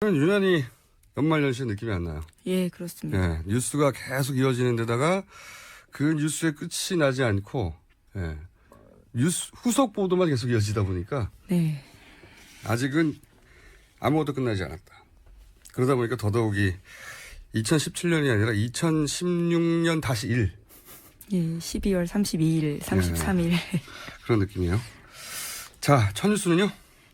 유난히 연말연시의 느낌이 안 나요. 예, 그렇습니다. 예, 뉴스가 계속 이어지는 데다가 그 뉴스의 끝이 나지 않고, 예, 뉴스 후속 보도만 계속 이어지다 보니까 네. 아직은 아무것도 끝나지 않았다. 그러다 보니까 더더욱이 2017년이 아니라 2016년 다시 1. 예, 12월 32일, 33일. 그런 느낌이에요. 자, 첫 뉴스는요?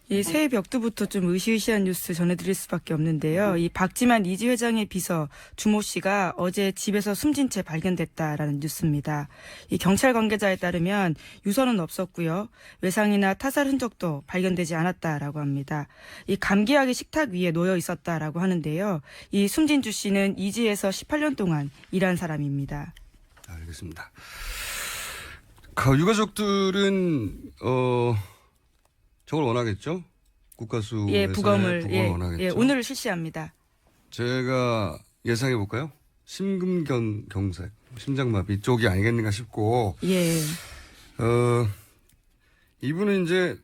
예, 새해 벽두부터 좀 의시의시한 뉴스 전해드릴 수밖에 없는데요. 이 박지만 이지 회장의 비서 주모 씨가 어제 집에서 숨진 채 발견됐다라는 뉴스입니다. 이 경찰 관계자에 따르면 유서는 없었고요. 외상이나 타살 흔적도 발견되지 않았다라고 합니다. 이 감기약이 식탁 위에 놓여 있었다라고 하는데요. 이 숨진 주 씨는 이지에서 18년 동안 일한 사람입니다. 알겠습니다. 유가족들은 저걸 원하겠죠? 국가수에서 예, 부검을 원하겠죠. 예, 오늘 실시합니다. 제가 예상해 볼까요? 심근경색, 심장마비 쪽이 아니겠는가 싶고. 예. 이분은 이제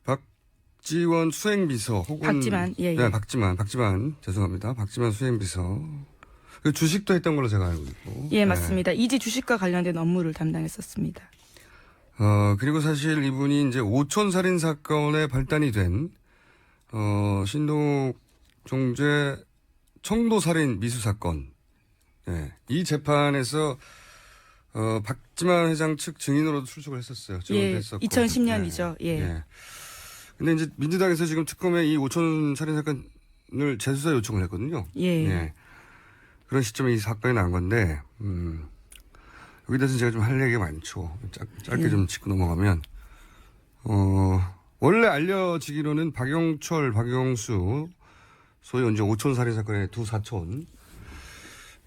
박지원 수행비서 혹은 박지만, 예, 예. 네, 박지만 죄송합니다. 박지만 수행비서. 그 주식도 했던 걸로 제가 알고 있고. 예, 맞습니다. 이지 주식과 관련된 업무를 담당했었습니다. 그리고 사실 이분이 이제 오촌 살인 사건의 발단이 된, 신동욱 총재 청도 살인 미수 사건. 예. 이 재판에서, 박지만 회장 측 증인으로도 출석을 했었어요. 예, 했었고. 2010년이죠. 예. 예. 근데 이제 민주당에서 지금 특검에 이 오촌 살인 사건을 재수사 요청을 했거든요. 예. 예. 그런 시점에 이 사건이 난 건데, 여기 대해서 제가 좀 할 얘기가 많죠. 짧게 좀 짚고 넘어가면, 원래 알려지기로는 박영철, 박영수, 소위 이제 오촌 살인 사건의 두 사촌,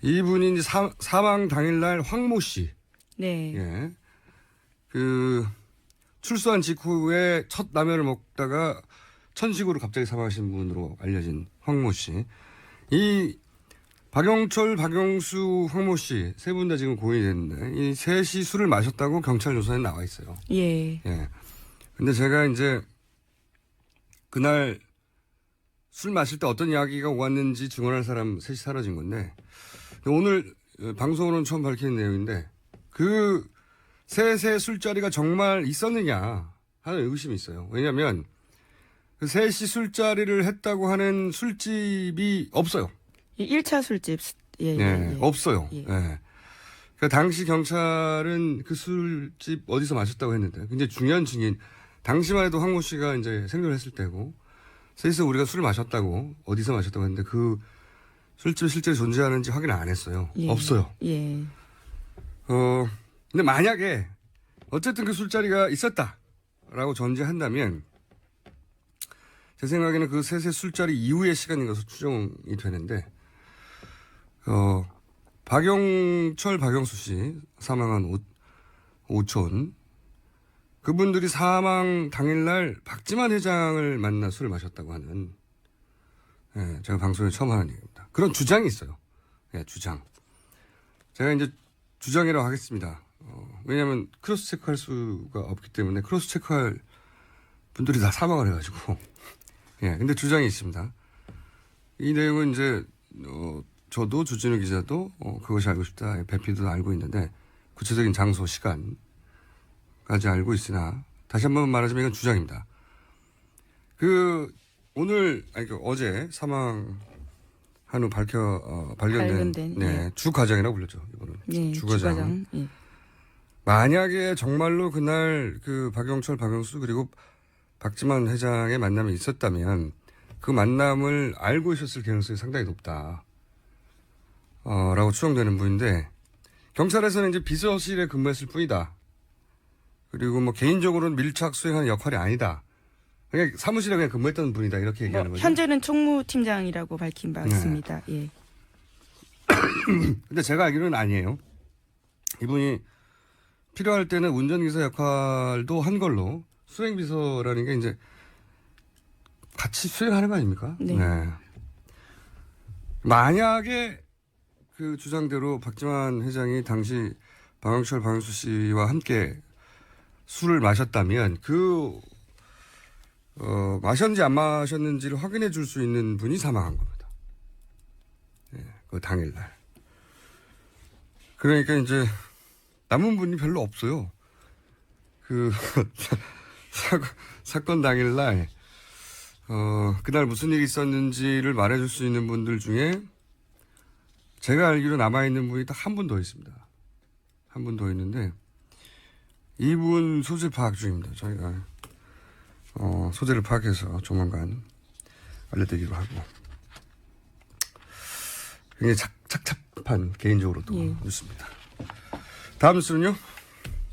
이분이 이제 사망 당일날 황모 씨, 네. 예, 출소한 직후에 첫 라면을 먹다가 천식으로 갑자기 사망하신 분으로 알려진 황모 씨, 이 박영철, 박영수, 황모 씨 세 분 다 지금 고인이 됐는데 이 셋이 술을 마셨다고 경찰 조사에 나와 있어요. 예. 예. 근데 제가 이제 그날 술 마실 때 어떤 이야기가 오갔는지 증언할 사람 셋이 사라진 건데 오늘 방송으로는 처음 밝히는 내용인데 그 셋의 술자리가 정말 있었느냐 하는 의구심이 있어요. 왜냐하면 그 셋이 술자리를 했다고 하는 술집이 없어요. 1차 술집. 예, 예, 예. 없어요. 예. 예. 그러니까 당시 경찰은 그 술집 어디서 마셨다고 했는데 굉장히 중요한 증인. 당시만 해도 황모 씨가 이제 생존을 했을 때고 셋이서 우리가 술을 마셨다고 어디서 마셨다고 했는데 그 술집이 실제로 존재하는지 확인을 안 했어요. 예. 없어요. 예. 근데 만약에 어쨌든 그 술자리가 있었다라고 전제한다면 제 생각에는 그 셋의 술자리 이후의 시간인 것으로 추정이 되는데 박영철, 박영수 씨 사망한 오촌 그분들이 사망 당일날 박지만 회장을 만나 술을 마셨다고 하는 예, 제가 방송에 처음 하는 얘기입니다. 그런 주장이 있어요. 예, 주장. 제가 이제 주장이라고 하겠습니다. 왜냐하면 크로스 체크할 수가 없기 때문에 크로스 체크할 분들이 다 사망을 해가지고 예, 근데 주장이 있습니다. 이 내용은 이제 저도 주진우 기자도 그것이 알고 싶다. 배피도 알고 있는데 구체적인 장소, 시간까지 알고 있으나 다시 한번 말하자면 이건 주장입니다. 어제 사망한 후 발견된 네, 예. 주과장이라고 불렀죠. 이거는 예, 주과장. 예. 만약에 정말로 그날 그 박영철, 박영수 그리고 박지만 회장의 만남이 있었다면 그 만남을 알고 있었을 가능성이 상당히 높다. 라고 추정되는 분인데, 경찰에서는 이제 비서실에 근무했을 뿐이다. 그리고 뭐 개인적으로는 밀착 수행하는 역할이 아니다. 그냥 사무실에 그냥 근무했던 분이다. 이렇게 얘기하는 거죠. 현재는 총무팀장이라고 밝힌 바 있습니다. 예. 근데 제가 알기로는 아니에요. 이분이 필요할 때는 운전기사 역할도 한 걸로 수행비서라는 게 이제 같이 수행하는 거 아닙니까? 네. 만약에 그 주장대로 박지만 회장이 당시 박영철, 박영수 씨와 함께 술을 마셨다면 그 마셨는지 안 마셨는지를 확인해 줄 수 있는 분이 사망한 겁니다. 예, 그 당일날. 그러니까 이제 남은 분이 별로 없어요. 그 사건 당일날 그날 무슨 일이 있었는지를 말해줄 수 있는 분들 중에 제가 알기로 남아있는 분이 딱 한 분 더 있습니다. 한 분 더 있는데 이분 소재 파악 중입니다. 저희가 소재를 파악해서 조만간 알려드리기로 하고 굉장히 착잡한 개인적으로도 예. 뉴스입니다. 다음 뉴스는요?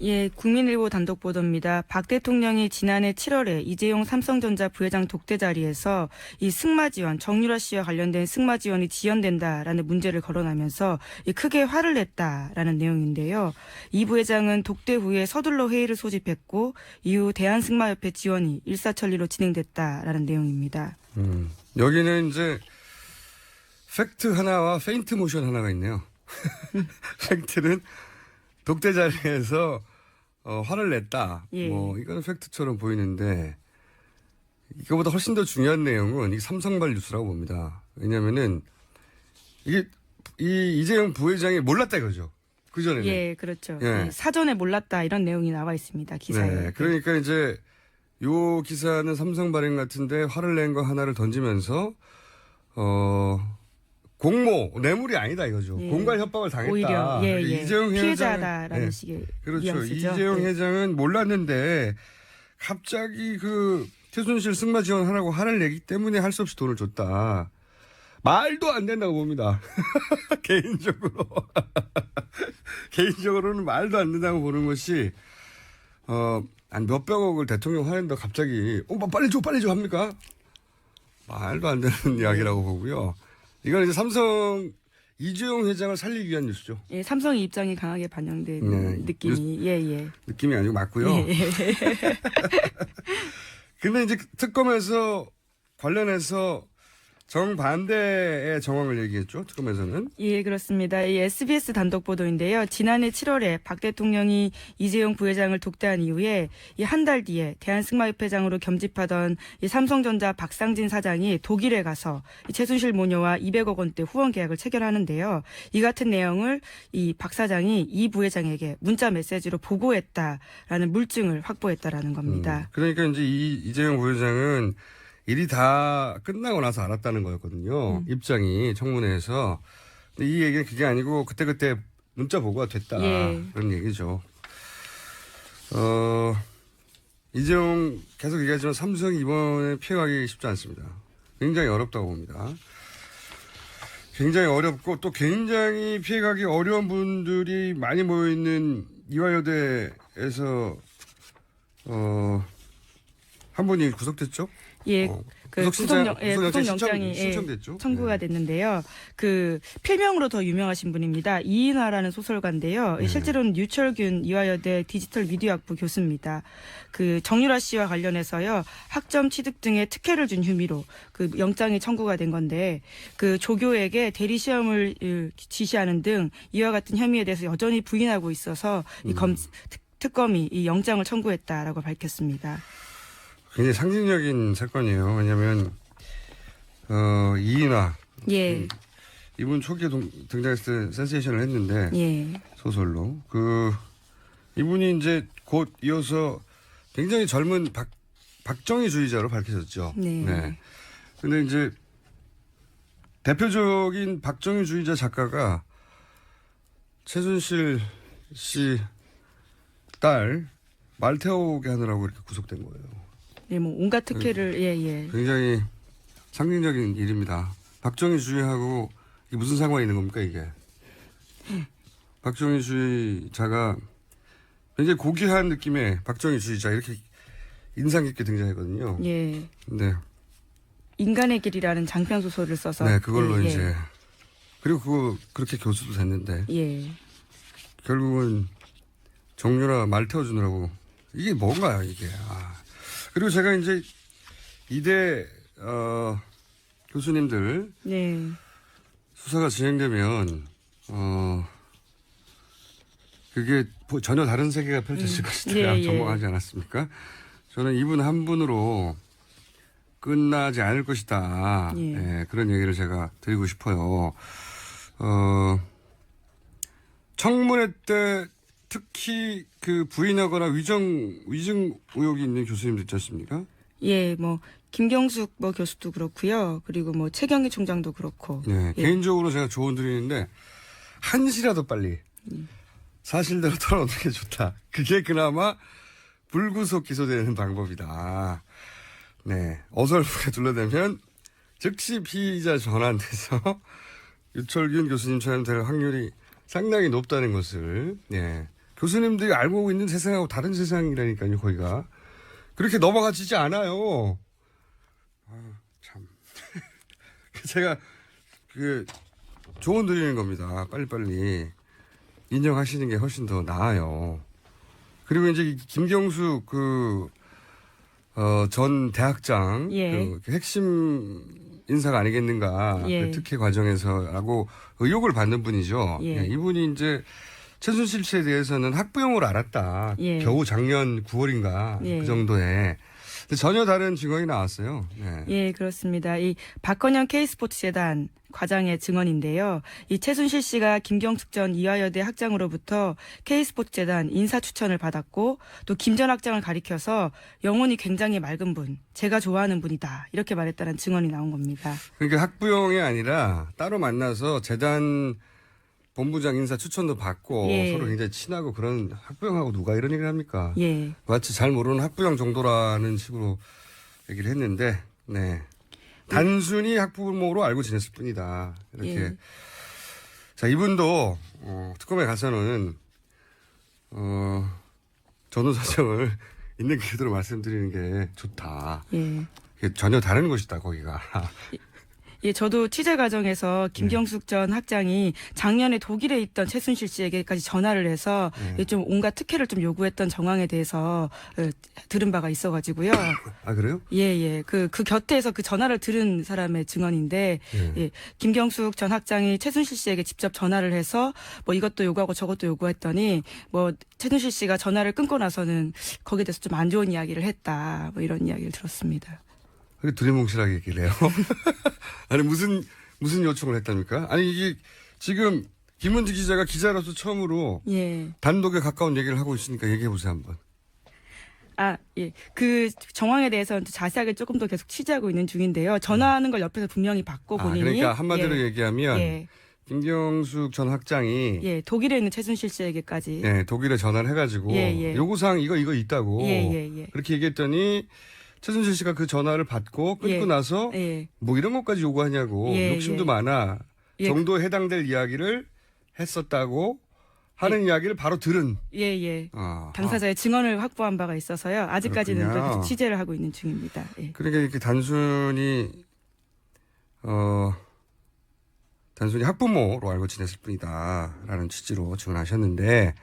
예, 국민일보 단독 보도입니다. 박 대통령이 지난해 7월에 이재용 삼성전자 부회장 독대 자리에서 이 승마 지원, 정유라 씨와 관련된 승마 지원이 지연된다라는 문제를 거론하면서 크게 화를 냈다라는 내용인데요. 이 부회장은 독대 후에 서둘러 회의를 소집했고 이후 대한승마협회 지원이 일사천리로 진행됐다라는 내용입니다. 여기는 이제 팩트 하나와 페인트 모션 하나가 있네요. 팩트는 독대 자리에서 화를 냈다. 예. 뭐 이거는 팩트처럼 보이는데 이거보다 훨씬 더 중요한 내용은 이 삼성발 뉴스라고 봅니다. 왜냐하면은 이게 이 이재용 부회장이 몰랐다 이거죠. 그 전에는. 예, 그렇죠. 예. 예, 사전에 몰랐다 이런 내용이 나와 있습니다. 기사에. 네, 그러니까 이제 요 기사는 삼성 발행 같은데 화를 낸 거 하나를 던지면서 공모 뇌물이 아니다 이거죠. 예. 공갈 협박을 당했다. 오히려 이재용 피해자다라는 예. 식의 그렇죠. 뉘앙스죠. 이재용 네. 회장은 몰랐는데 갑자기 그 최순실 승마 지원하라고 화를 내기 때문에 할 수 없이 돈을 줬다. 말도 안 된다고 봅니다. 개인적으로. 개인적으로는 말도 안 된다고 보는 것이 한 몇백억을 대통령 화낸다 갑자기 빨리 줘 합니까? 말도 안 되는 이야기라고 보고요. 이건 이제 삼성 이재용 회장을 살리기 위한 뉴스죠. 예, 삼성의 입장이 강하게 반영된 네. 느낌이 예. 느낌이 아니고 맞고요. 예. 근데 이제 특검에서 관련해서 정반대의 정황을 얘기했죠. 특검에서는. 예, 그렇습니다. 이 SBS 단독 보도인데요. 지난해 7월에 박 대통령이 이재용 부회장을 독대한 이후에 이 한 달 뒤에 대한승마협회장으로 겸직하던 이 삼성전자 박상진 사장이 독일에 가서 이 최순실 모녀와 200억 원대 후원 계약을 체결하는데요. 이 같은 내용을 이 박 사장이 이 부회장에게 문자 메시지로 보고했다라는 물증을 확보했다라는 겁니다. 그러니까 이제 이재용 부회장은 일이 다 끝나고 나서 알았다는 거였거든요. 입장이 청문회에서. 근데 이 얘기는 그게 아니고 그때그때 문자 보고가 됐다. 예. 그런 얘기죠. 이재용 계속 얘기하지만 삼성이 이번에 피해가기 쉽지 않습니다. 굉장히 어렵다고 봅니다. 굉장히 어렵고 또 굉장히 피해가기 어려운 분들이 많이 모여있는 이화여대에서 한 분이 구속됐죠? 예, 그 구속영장이 구속영장이 신청됐죠. 청구가 됐는데요. 그 필명으로 더 유명하신 분입니다. 이인화라는 소설가인데요. 실제로는 유철균 이화여대 디지털 미디어학부 교수입니다. 그 정유라 씨와 관련해서요 학점 취득 등의 특혜를 준 혐의로 그 영장이 청구가 된 건데 그 조교에게 대리 시험을 지시하는 등 이와 같은 혐의에 대해서 여전히 부인하고 있어서 이 특검이 이 영장을 청구했다라고 밝혔습니다. 굉장히 상징적인 사건이에요. 왜냐하면 이인화 예. 이분 초기에 등장했을 때 센세이션을 했는데 예. 소설로 이분이 이제 곧 이어서 굉장히 젊은 박정희주의자로 밝혀졌죠. 네. 근데 이제 대표적인 박정희주의자 작가가 최순실 씨 딸 말 태우게 하느라고 이렇게 구속된 거예요. 네, 뭐 온갖 특혜를 예. 굉장히 상징적인 일입니다. 박정희주의하고 이게 무슨 상관이 있는 겁니까 이게? 박정희주의자가 굉장히 고귀한 느낌의 박정희주의자 이렇게 인상 깊게 등장했거든요. 예. 네. 인간의 길이라는 장편 소설을 써서 네, 그걸로 예. 이제 그리고 그렇게 교수도 됐는데 예. 결국은 정유라 말 태워주느라고 이게 뭔가요 이게? 그리고 제가 이제 이대 교수님들 네. 수사가 진행되면 그게 전혀 다른 세계가 펼쳐질 것이다 예. 전망하지 않았습니까? 저는 이분 한 분으로 끝나지 않을 것이다. 예. 예, 그런 얘기를 제가 드리고 싶어요. 청문회 때 특히 그 부인하거나 위증 의혹이 있는 교수님도 있지 않습니까? 예, 뭐 김경숙 뭐 교수도 그렇고요. 그리고 뭐 최경희 총장도 그렇고. 네, 예. 개인적으로 제가 조언 드리는데 한시라도 빨리 사실대로 털어놓는 게 좋다. 그게 그나마 불구속 기소되는 방법이다. 네, 어설프게 둘러대면 즉시 피의자 전환돼서 유철균 교수님처럼 될 확률이 상당히 높다는 것을, 네, 교수님들이 알고 있는 세상하고 다른 세상이라니까요. 거기가 그렇게 넘어가지지 않아요. 참. 제가 그 조언 드리는 겁니다. 빨리빨리 인정하시는 게 훨씬 더 나아요. 그리고 이제 김경수 전 대학장 예. 그 핵심 인사가 아니겠는가. 예. 그 특혜 과정에서라고 의혹을 받는 분이죠. 예. 예, 이분이 이제 최순실 씨에 대해서는 학부형으로 알았다. 예. 겨우 작년 9월인가 예. 그 정도에. 근데 전혀 다른 증언이 나왔어요. 네. 예, 그렇습니다. 이 박건영 K스포츠재단 과장의 증언인데요. 이 최순실 씨가 김경숙 전 이화여대 학장으로부터 K스포츠재단 인사 추천을 받았고 또 김 전 학장을 가리켜서 영혼이 굉장히 맑은 분, 제가 좋아하는 분이다. 이렇게 말했다는 증언이 나온 겁니다. 그러니까 학부형이 아니라 따로 만나서 재단 본부장 인사 추천도 받고 예. 서로 굉장히 친하고 그런 학부형하고 누가 이런 얘기를 합니까? 예. 마치 잘 모르는 학부형 정도라는 식으로 얘기를 했는데, 네. 단순히 학부모로 알고 지냈을 뿐이다. 이렇게. 예. 자, 이분도, 특검에 가서는, 전후 사정을 있는 그대로 말씀드리는 게 좋다. 예. 이게 전혀 다른 곳이다, 거기가. 예, 저도 취재 과정에서 김경숙 전 학장이 작년에 독일에 있던 최순실 씨에게까지 전화를 해서 좀 온갖 특혜를 좀 요구했던 정황에 대해서 들은 바가 있어가지고요. 아, 그래요? 예. 그 곁에서 그 전화를 들은 사람의 증언인데, 예, 김경숙 전 학장이 최순실 씨에게 직접 전화를 해서 뭐 이것도 요구하고 저것도 요구했더니 뭐 최순실 씨가 전화를 끊고 나서는 거기에 대해서 좀 안 좋은 이야기를 했다. 뭐 이런 이야기를 들었습니다. 그렇게 두리뭉실하게 얘기를 해요. 아니, 무슨 요청을 했답니까? 아니, 이게 지금 김은지 기자가 기자로서 처음으로 예. 단독에 가까운 얘기를 하고 있으니까 얘기해 보세요, 한번. 아, 예. 그 정황에 대해서는 자세하게 조금 더 계속 취재하고 있는 중인데요. 전화하는 걸 옆에서 분명히 받고 본인이. 그러니까 한마디로 얘기하면 예. 김경숙 전 학장이 예, 독일에 있는 최순실 씨에게까지. 예, 독일에 전화를 해가지고 예. 요구사항 이거 있다고 예. 그렇게 얘기했더니 최순실 씨가 그 전화를 받고 끊고 예. 나서 예. 뭐 이런 것까지 요구하냐고 예, 욕심도 예. 많아 예. 정도에 해당될 이야기를 했었다고 하는 이야기를 바로 들은 예. 당사자의 증언을 확보한 바가 있어서요. 아직까지는 그렇군요. 계속 취재를 하고 있는 중입니다. 예. 그러니까 이렇게 단순히 학부모로 알고 지냈을 뿐이다라는 취지로 증언하셨는데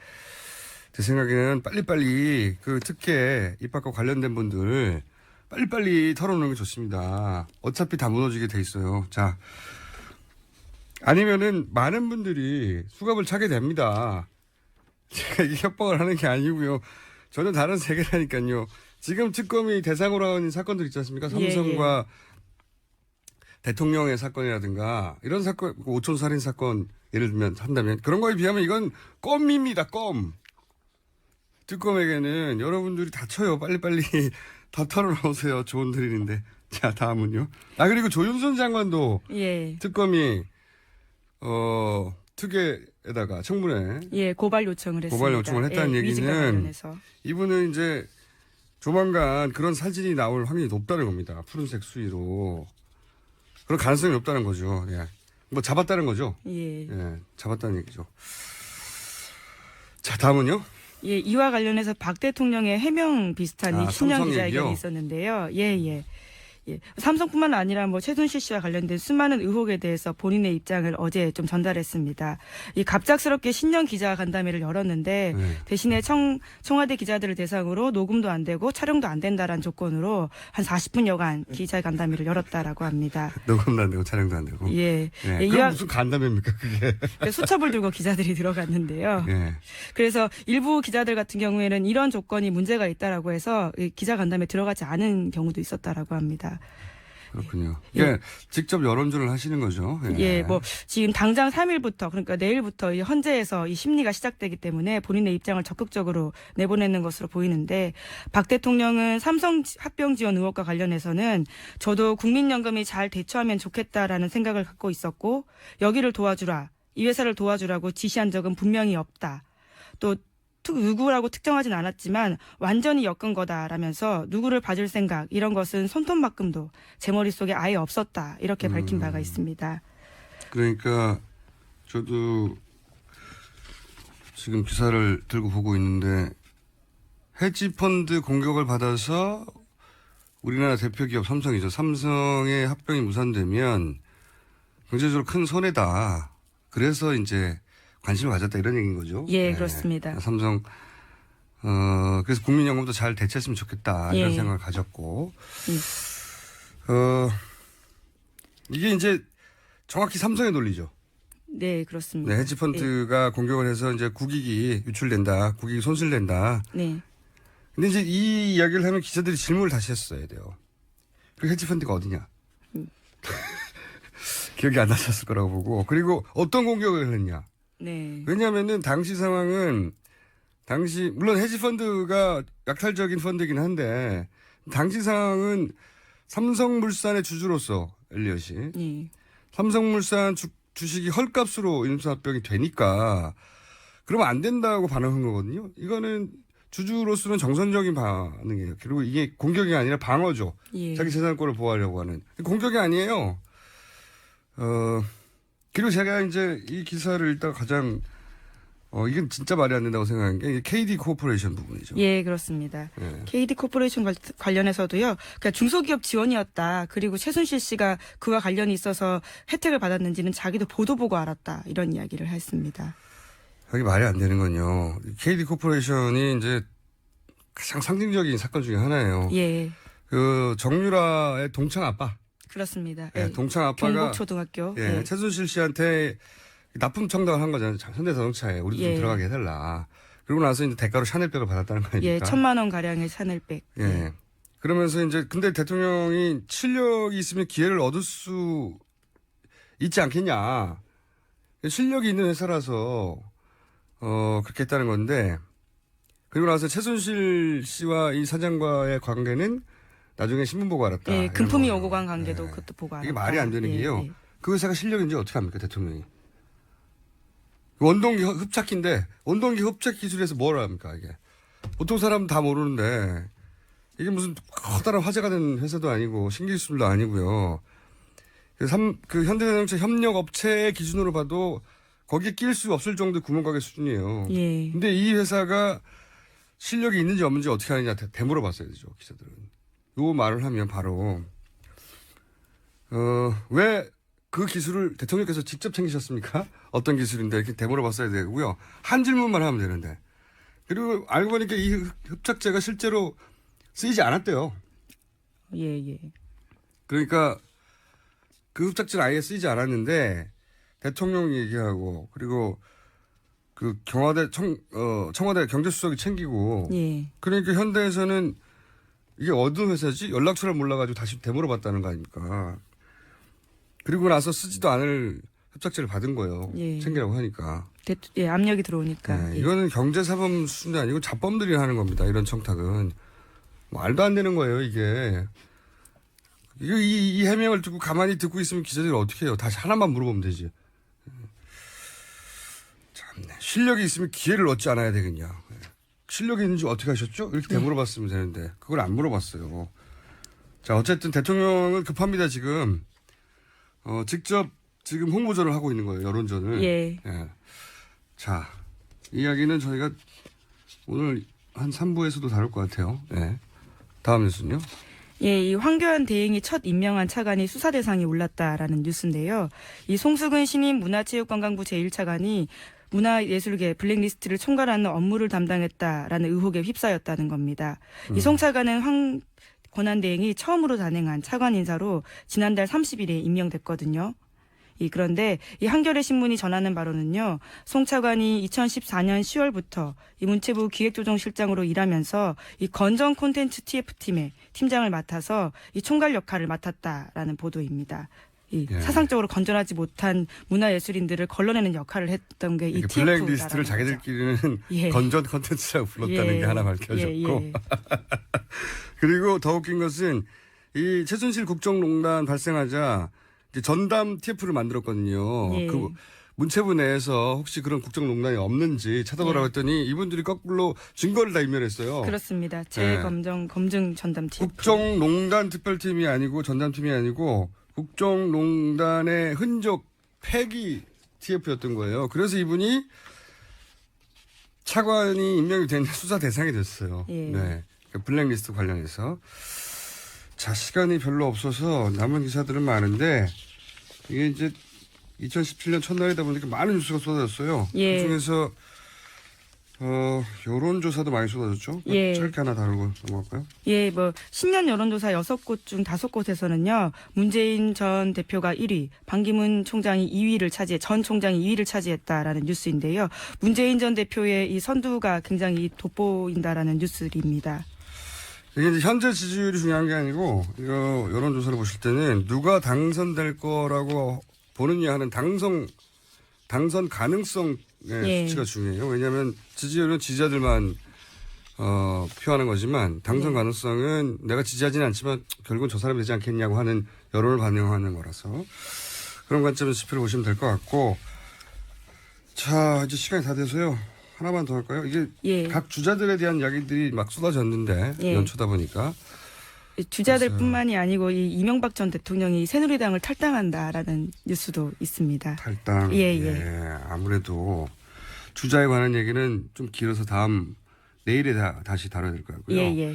제 생각에는 빨리빨리 그 특혜 입학과 관련된 분들 빨리빨리 털어놓는 게 좋습니다. 어차피 다 무너지게 돼 있어요. 자, 아니면은 많은 분들이 수갑을 차게 됩니다. 제가 이게 협박을 하는 게 아니고요. 전혀 다른 세계라니까요. 지금 특검이 대상으로 하는 사건들 있지 않습니까? 삼성과 대통령의 사건이라든가 이런 사건, 오촌 살인 사건 예를 들면 한다면 그런 거에 비하면 이건 껌입니다. 껌. 특검에게는 여러분들이 다쳐요. 빨리빨리 다 털어놓으세요. 조언 드리는데. 자, 다음은요. 그리고 조윤선 장관도 예. 특검이 특혜에다가 청문회 예, 고발 요청을 했습니다. 고발 요청을 했다는 예, 위증과 얘기는 관련해서. 이분은 이제 조만간 그런 사진이 나올 확률이 높다는 겁니다. 푸른색 수위로. 그런 가능성이 높다는 거죠. 예. 뭐 잡았다는 거죠. 예. 잡았다는 얘기죠. 자, 다음은요. 예, 이와 관련해서 박 대통령의 해명 비슷한 이 신년 삼성 기자회견이 얘기요? 있었는데요. 예. 삼성뿐만 아니라 뭐 최순실 씨와 관련된 수많은 의혹에 대해서 본인의 입장을 어제 좀 전달했습니다. 이 갑작스럽게 신년 기자 간담회를 열었는데 대신에 청와대 기자들을 대상으로 녹음도 안 되고 촬영도 안 된다라는 조건으로 한 40분여간 기자 간담회를 열었다라고 합니다. 녹음도 안 되고 촬영도 안 되고. 예. 그럼 무슨 간담회입니까 그게. 수첩을 들고 기자들이 들어갔는데요. 예. 그래서 일부 기자들 같은 경우에는 이런 조건이 문제가 있다라고 해서 기자 간담회 들어가지 않은 경우도 있었다라고 합니다. 있습니다. 그렇군요. 이게 직접 여론조를 하시는 거죠. 예, 뭐 지금 당장 3일부터 그러니까 내일부터 이 헌재에서 이 심리가 시작되기 때문에 본인의 입장을 적극적으로 내보내는 것으로 보이는데 박 대통령은 삼성 합병 지원 의혹과 관련해서는 저도 국민연금이 잘 대처하면 좋겠다라는 생각을 갖고 있었고 여기를 도와주라, 이 회사를 도와주라고 지시한 적은 분명히 없다. 또 누구라고 특정하진 않았지만 완전히 엮은 거다라면서 누구를 봐줄 생각 이런 것은 손톱만큼도 제 머릿속에 아예 없었다 이렇게 밝힌 바가 있습니다. 그러니까 저도 지금 기사를 들고 보고 있는데 헤지펀드 공격을 받아서 우리나라 대표 기업 삼성이죠. 삼성의 합병이 무산되면 경제적으로 큰 손해다. 그래서 이제 관심을 가졌다 이런 얘기인 거죠. 예, 그렇습니다. 삼성 그래서 국민연금도 잘 대처했으면 좋겠다 이런 생각을 가졌고 이게 이제 정확히 삼성의 논리죠. 네, 그렇습니다. 네, 헤지펀드가 공격을 해서 이제 국익이 유출된다, 국익이 손실된다. 네. 근데 이제 이 이야기를 하면 기자들이 질문을 다시 했어야 돼요. 그 헤지펀드가 어디냐? 기억이 안 나셨을 거라고 보고 그리고 어떤 공격을 했냐? 네. 왜냐하면은 당시 상황은 물론 헤지펀드가 약탈적인 펀드이긴 한데 당시 상황은 삼성물산의 주주로서 엘리엇이 네. 삼성물산 주식이 헐값으로 인수합병이 되니까 그러면 안 된다고 반응한 거거든요. 이거는 주주로서는 정선적인 반응이에요. 그리고 이게 공격이 아니라 방어죠. 예. 자기 재산권을 보호하려고 하는 공격이 아니에요. 그리고 제가 이제 이 기사를 읽다가 가장 이건 진짜 말이 안 된다고 생각한 게 KD 코퍼레이션 부분이죠. 예, 그렇습니다. 예. KD 코퍼레이션 관련해서도요. 그러니까 중소기업 지원이었다. 그리고 최순실 씨가 그와 관련이 있어서 혜택을 받았는지는 자기도 보도 보고 알았다. 이런 이야기를 했습니다. 여기 말이 안 되는 건요. KD 코퍼레이션이 이제 가장 상징적인 사건 중에 하나예요. 예. 그 정유라의 동창 아빠. 그렇습니다. 예, 예. 동창 아빠가 경북초등학교. 예, 예. 최순실 씨한테 납품 청탁을 한 거잖아요. 현대자동차에 우리도 좀 예. 들어가게 해달라. 그러고 나서 이제 대가로 샤넬백을 받았다는 거 아닙니까? 예, 1,000만 원 가량의 샤넬백. 예. 그러면서 이제 근데 대통령이 실력이 있으면 기회를 얻을 수 있지 않겠냐. 실력이 있는 회사라서 그렇게 했다는 건데 그리고 나서 최순실 씨와 이 사장과의 관계는 나중에 신문 보고 알았다. 예, 이런 금품이 거예요. 오고 간 관계도 예. 그것도 보고 알았다. 이게 말이 안 되는 예, 게요. 예. 그 회사가 실력인지 어떻게 합니까 대통령이. 원동기 흡착기인데 원동기 흡착 기술에서 뭘 합니까 이게. 보통 사람은 다 모르는데 이게 무슨 커다란 화제가 된 회사도 아니고 신기술도 아니고요. 그 현대자동차 협력업체의 기준으로 봐도 거기에 낄 수 없을 정도의 구멍가게 수준이에요. 예. 근데 이 회사가 실력이 있는지 없는지 어떻게 하느냐 되물어봤어야 되죠 기자들은. 요 말을 하면 바로 왜 그 기술을 대통령께서 직접 챙기셨습니까? 어떤 기술인데 이렇게 되물어봤어야 되고요. 한 질문만 하면 되는데. 그리고 알고 보니까 이 흡착제가 실제로 쓰이지 않았대요. 예, 예. 그러니까 그 흡착제는 아예 쓰이지 않았는데 대통령이 얘기하고 그리고 그 청와대 경제수석이 챙기고 예. 그러니까 현대에서는 이게 어떤 회사지? 연락처를 몰라가지고 다시 되물어봤다는 거 아닙니까? 그리고 나서 쓰지도 않을 협착제를 받은 거예요. 예. 챙기라고 하니까. 예, 압력이 들어오니까. 네, 예. 이거는 경제사범 수준이 아니고 자범들이 하는 겁니다. 이런 청탁은. 말도 안 되는 거예요, 이게. 이 해명을 듣고 가만히 듣고 있으면 기자들이 어떻게 해요? 다시 하나만 물어보면 되지. 참네. 실력이 있으면 기회를 얻지 않아야 되겠냐. 실력이 있는지 어떻게 하셨죠? 이렇게 되물어봤으면 되는데 그걸 안 물어봤어요. 자, 어쨌든 대통령은 급합니다, 지금. 직접 지금 홍보전을 하고 있는 거예요, 여론전을. 예. 예. 자, 이 이야기는 저희가 오늘 한 3부에서도 다룰 것 같아요. 예. 다음 뉴스는요? 예, 이 황교안 대행이 첫 임명한 차관이 수사 대상에 올랐다라는 뉴스인데요. 이 송수근 신임 문화체육관광부 제1차관이 문화예술계 블랙리스트를 총괄하는 업무를 담당했다라는 의혹에 휩싸였다는 겁니다. 이 송 차관은 황 권한 대행이 처음으로 단행한 차관 인사로 지난달 30일에 임명됐거든요. 그런데 이 한겨레 신문이 전하는 바로는요. 송 차관이 2014년 10월부터 이 문체부 기획조정실장으로 일하면서 이 건전 콘텐츠 TF팀의 팀장을 맡아서 이 총괄 역할을 맡았다라는 보도입니다. 이 예. 사상적으로 건전하지 못한 문화예술인들을 걸러내는 역할을 했던 게 이 이렇게 TF라는 블랙리스트를 거죠. 자기들끼리는 예. 건전 컨텐츠라고 불렀다는 예. 게 하나 밝혀졌고 예. 그리고 더 웃긴 것은 이 최순실 국정농단 발생하자 이제 전담 TF를 만들었거든요. 예. 그 문체부 내에서 혹시 그런 국정농단이 없는지 찾아보라고 예. 했더니 이분들이 거꾸로 증거를 다 인멸했어요. 그렇습니다. 검증 전담 TF. 국정농단 특별팀이 아니고 전담팀이 아니고 국정농단의 흔적 폐기 TF였던 거예요. 그래서 이분이 차관이 임명이 된 수사 대상이 됐어요. 예. 네. 그 블랙리스트 관련해서. 자, 시간이 별로 없어서 남은 기사들은 많은데 이게 이제 2017년 첫날이다 보니까 많은 뉴스가 쏟아졌어요. 예. 그중에서 여론조사도 많이 쏟아졌죠. 예. 짧게 하나 다루고 넘어갈까요? 예, 신년 여론조사 6곳 중 5곳에서는요, 문재인 전 대표가 1위, 반기문 총장이 2위를 전 총장이 2위를 차지했다라는 뉴스인데요. 문재인 전 대표의 이 선두가 굉장히 돋보인다라는 뉴스입니다. 이게 이제 현재 지지율이 중요한 게 아니고, 이거 여론조사를 보실 때는 누가 당선될 거라고 보느냐 하는 당선 가능성의 예. 수치가 중요해요. 왜냐하면 지지율은 지지자들만 표하는 거지만 당선 가능성은 내가 지지하지는 않지만 결국은 저 사람이 되지 않겠냐고 하는 여론을 반영하는 거라서 그런 관점에서 지표를 보시면 될 것 같고 자 이제 시간이 다 돼서요. 하나만 더 할까요? 이게 예. 각 주자들에 대한 이야기들이 막 쏟아졌는데 예. 연초다 보니까 주자들뿐만이 아니고 이 이명박 전 대통령이 새누리당을 탈당한다라는 뉴스도 있습니다. 탈당. 예. 아무래도 주자에 관한 얘기는 좀 길어서 내일에 다시 다뤄야 될 것 같고요. 예.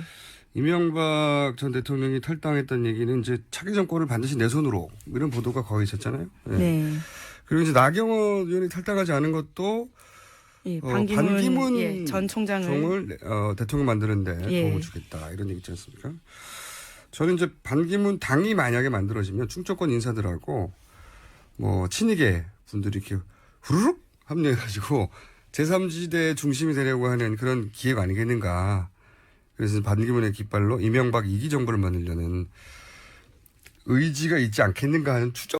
이명박 전 대통령이 탈당했다는 얘기는 이제 차기 정권을 반드시 내 손으로 이런 보도가 거의 있었잖아요. 예. 네. 그리고 이제 나경원 의원이 탈당하지 않은 것도 예, 반기문 전 총장을 대통령 만드는데 예. 도움을 주겠다 이런 얘기 있지 않습니까? 저는 이제 반기문 당이 만약에 만들어지면 충청권 인사들하고 친이계 분들이 이렇게 후루룩 합류해가지고 제3지대 중심이 되려고 하는 그런 기획 아니겠는가. 그래서 반기문의 깃발로 이명박 2기 정부를 만들려는 의지가 있지 않겠는가 하는 추정.